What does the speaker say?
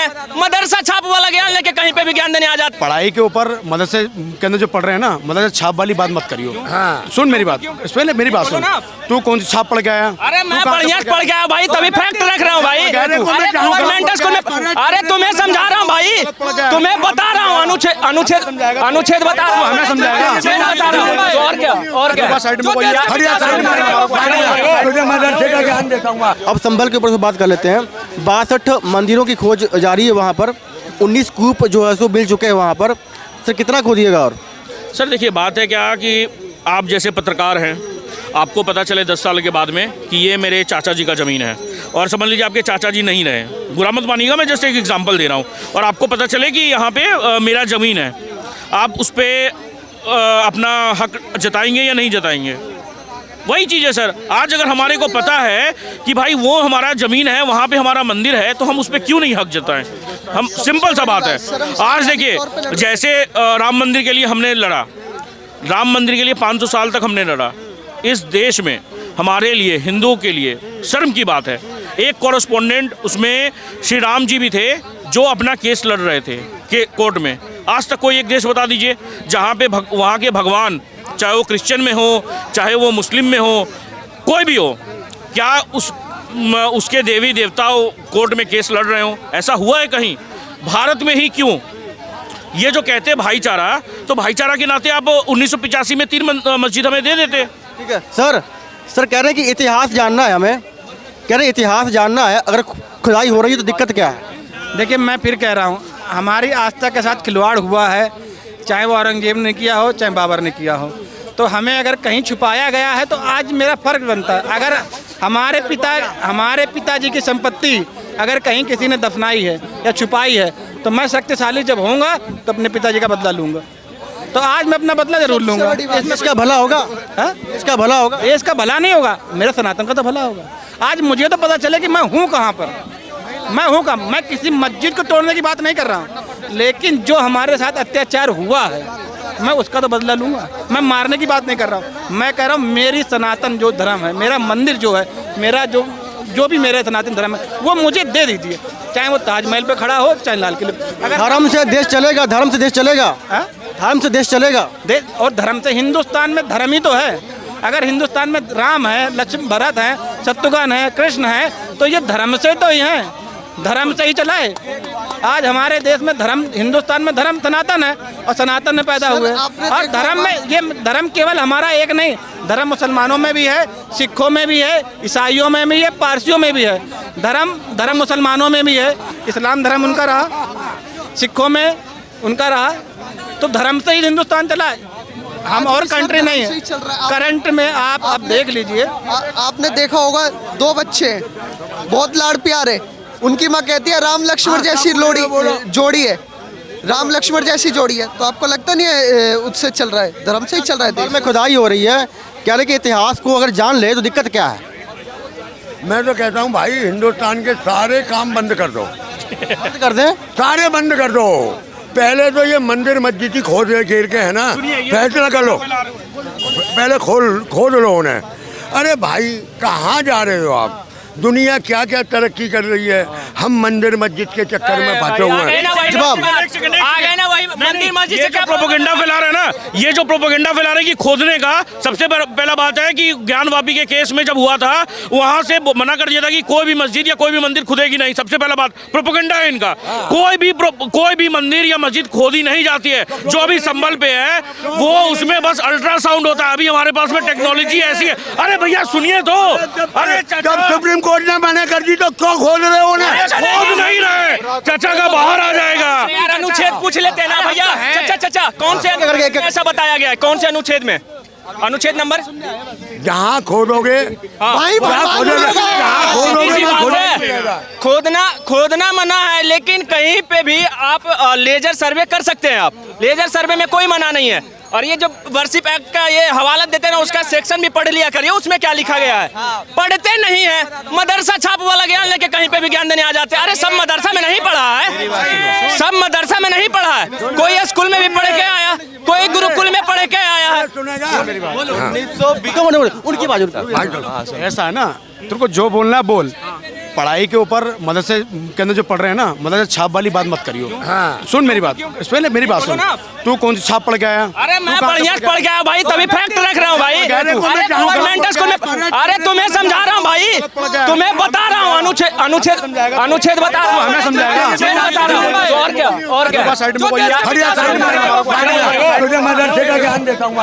है, मदरसा छाप वाला ज्ञान लेके कहीं पे भी ज्ञान देने आ जाते। पढ़ाई के ऊपर मदरसे के अंदर जो पढ़ रहे हैं ना, मदरसे छाप वाली बात मत करियो। हाँ। सुन मेरी बात, पहले मेरी बात सुन। तू कौन सी छाप पढ़ के आया? अरे मैं बढ़िया से पढ़ के आया भाई, तभी फैक्ट रख रहा हूँ भाई। गवर्नमेंट स्कूल में, अरे तुम्हें समझा रहा हूँ भाई, तुम्हें बता रहा हूँ, अनुच्छेद बता रहा हूँ, हमें समझाएगा। और क्या अब संभल के ऊपर से बात कर लेते हैं। 62 मंदिरों की खोज जारी है वहाँ पर, 19 कूप जो है सो मिल चुके हैं वहाँ पर। सर कितना खोदिएगा? और सर देखिए, बात है क्या कि आप जैसे पत्रकार हैं, आपको पता चले 10 साल के बाद में कि ये मेरे चाचा जी का ज़मीन है, और समझ लीजिए आपके चाचा जी नहीं रहे, बुरा मत मानिएगा, मैं जस्ट एक एग्जांपल दे रहा हूँ, और आपको पता चले कि यहाँ पे मेरा ज़मीन है, आप उस पर अपना हक जताएंगे या नहीं जताएंगे? वही चीज़ है सर। आज अगर हमारे को पता है कि भाई वो हमारा ज़मीन है, वहाँ पे हमारा मंदिर है, तो हम उस पर क्यों नहीं हक जताएं? हम सिंपल सा बात है। आज देखिए, जैसे राम मंदिर के लिए हमने लड़ा, राम मंदिर के लिए 500 साल तक हमने लड़ा। इस देश में हमारे लिए, हिंदुओं के लिए शर्म की बात है, एक कॉरेस्पोंडेंट उसमें श्री राम जी भी थे जो अपना केस लड़ रहे थे कोर्ट में। आज तक कोई एक देश बता दीजिए जहाँ पे वहाँ के भगवान, चाहे वो क्रिश्चियन में हो, चाहे वो मुस्लिम में हो, कोई भी हो, क्या उसके देवी देवताओं कोर्ट में केस लड़ रहे हो? ऐसा हुआ है कहीं? भारत में ही क्यों? ये जो कहते हैं भाईचारा, तो भाईचारा के नाते आप 1985 में 3 मस्जिद हमें दे देते। ठीक है सर कह रहे हैं कि इतिहास जानना है, हमें कह रहे हैं इतिहास जानना है, अगर खुदाई हो रही है तो दिक्कत क्या है? देखिए, मैं फिर कह रहा हूँ, हमारी आस्था के साथ खिलवाड़ हुआ है, चाहे वो औरंगजेब ने किया हो, चाहे बाबर ने किया हो, तो हमें अगर कहीं छुपाया गया है तो आज मेरा फ़र्क बनता है। अगर हमारे पिताजी की संपत्ति अगर कहीं किसी ने दफनाई है या छुपाई है, तो मैं शक्तिशाली जब होऊंगा तो अपने पिताजी का बदला लूँगा। तो आज मैं अपना बदला जरूर लूँगा। इसका भला होगा? इसका भला होगा? इसका भला नहीं होगा, मेरे सनातन का तो भला होगा। आज मुझे तो पता चले कि मैं हूँ कहाँ पर, मैं हूँ कहाँ। मैं किसी मस्जिद को तोड़ने की बात नहीं कर रहा हूँ, लेकिन जो हमारे साथ अत्याचार हुआ है मैं उसका तो बदला लूँगा। मैं मारने की बात नहीं कर रहा हूँ, मैं कह रहा हूँ मेरी सनातन जो धर्म है, मेरा मंदिर जो है, मेरा जो भी मेरा सनातन धर्म है, वो मुझे दे दीजिए, चाहे वो ताजमहल पे खड़ा हो, चाहे लाल किले। अगर धर्म से देश चलेगा, धर्म से देश चलेगा, धर्म से देश चलेगा, और धर्म से हिंदुस्तान में धर्म ही तो है। अगर हिंदुस्तान में राम है, लक्ष्मण भरत है, शत्रुघ्न है, कृष्ण है, तो ये धर्म से तो ही हैं, धर्म से ही चला है। आज हमारे देश में धर्म, हिंदुस्तान में धर्म सनातन है और सनातन में पैदा हुए। और धर्म में, ये धर्म केवल हमारा एक नहीं, धर्म मुसलमानों में भी है, सिखों में भी है, ईसाइयों में भी है, पारसियों में भी है। धर्म मुसलमानों में भी है, इस्लाम धर्म उनका रहा, सिखों में उनका रहा, तो धर्म से ही हिंदुस्तान चला है, हम और कंट्री नहीं है। करंट में आप देख लीजिए, आपने देखा होगा 2 बच्चे बहुत लाड़ प्यारे, उनकी माँ कहती है राम लक्ष्मण जैसी जोड़ी है, राम लक्ष्मण जैसी जोड़ी है, तो आपको लगता नहीं है उससे चल रहा है, धर्म से ही चल रहा है? देश में खुदाई हो रही है, कह रहे कि इतिहास को अगर जान ले तो दिक्कत क्या है? मैं तो कहता हूँ भाई, हिंदुस्तान के सारे काम बंद कर दो। बंद कर दें? सारे बंद कर दो। पहले तो ये मंदिर मस्जिद ही खोद घेर के है ना, फैसला कर लो, पहले खोद लो उन्हें। अरे भाई कहाँ जा रहे हो आप? दुनिया क्या क्या तरक्की कर रही है, हम मंदिर मस्जिद के चक्कर में फंसे हुए हैं। ये जो प्रोपेगेंडा फैला रहे हैं ना, ये जो प्रोपेगेंडा फैला रहे हैं कि खोदने का, सबसे पहला बात है कि ज्ञानवापी के केस में जब हुआ था, वहां से मना कर दिया था कि कोई भी मस्जिद या कोई भी मंदिर खुदेगी नहीं। सबसे पहला बात प्रोपेगेंडा है इनका, कोई भी मंदिर या मस्जिद खोदी नहीं जाती है। जो अभी संभल पे है वो उसमें बस अल्ट्रासाउंड होता है। अभी हमारे पास में टेक्नोलॉजी ऐसी है। अरे भैया सुनिए तो, अरे सुप्रीम कोर्ट ने मना कर दी तो क्यों खोद रहे हो? खोद नहीं रहे, चाचा का बाहर आ जाएगा। अनुच्छेद पूछ लेते हैं ना भैया। चाचा कौन से ऐसा बताया गया है, कौन से अनुच्छेद में? अनुच्छेद नंबर जहाँ खोदोगे खोदना मना है, लेकिन कहीं पे भी आप लेजर सर्वे कर सकते हैं। आप लेजर सर्वे में कोई मना नहीं है। और ये जो वर्शिप एक्ट का ये हवाला देते हैं ना, उसका सेक्शन भी पढ़ लिया करिए, उसमें क्या लिखा गया है। पढ़ते नहीं है, मदरसा छाप वाला ज्ञान लेके कहीं पे भी ज्ञान देने आ जाते हैं। अरे सब मदरसा में नहीं पढ़ा है, सब मदरसा में नहीं पढ़ा है, कोई स्कूल में भी पढ़ के आया, कोई गुरुकुल में पढ़ के आया है। उनकी बात ऐसा है ना, तुमको जो बोलना बोल, पढ़ाई के ऊपर मदरसे के अंदर जो पढ़ रहे हैं ना, मदरसे छाप वाली बात मत करियो। हाँ। सुन मेरी बात, पहले मेरी बात सुन। तू कौन सी छाप पढ़ के आया? अरे मैं बढ़िया पढ़ के आया भाई, तभी फैक्ट रख रहा हूँ भाई। अरे गवर्नमेंट को अरे तुम्हें समझा रहा हूँ भाई, तुम्हें बता रहा हूँ अनुच्छेद बता रहा हूँ। हमें समझाएगा? बता रहा हूँ। और क्या साइड में मदरसे का ज्ञान देता हूँ।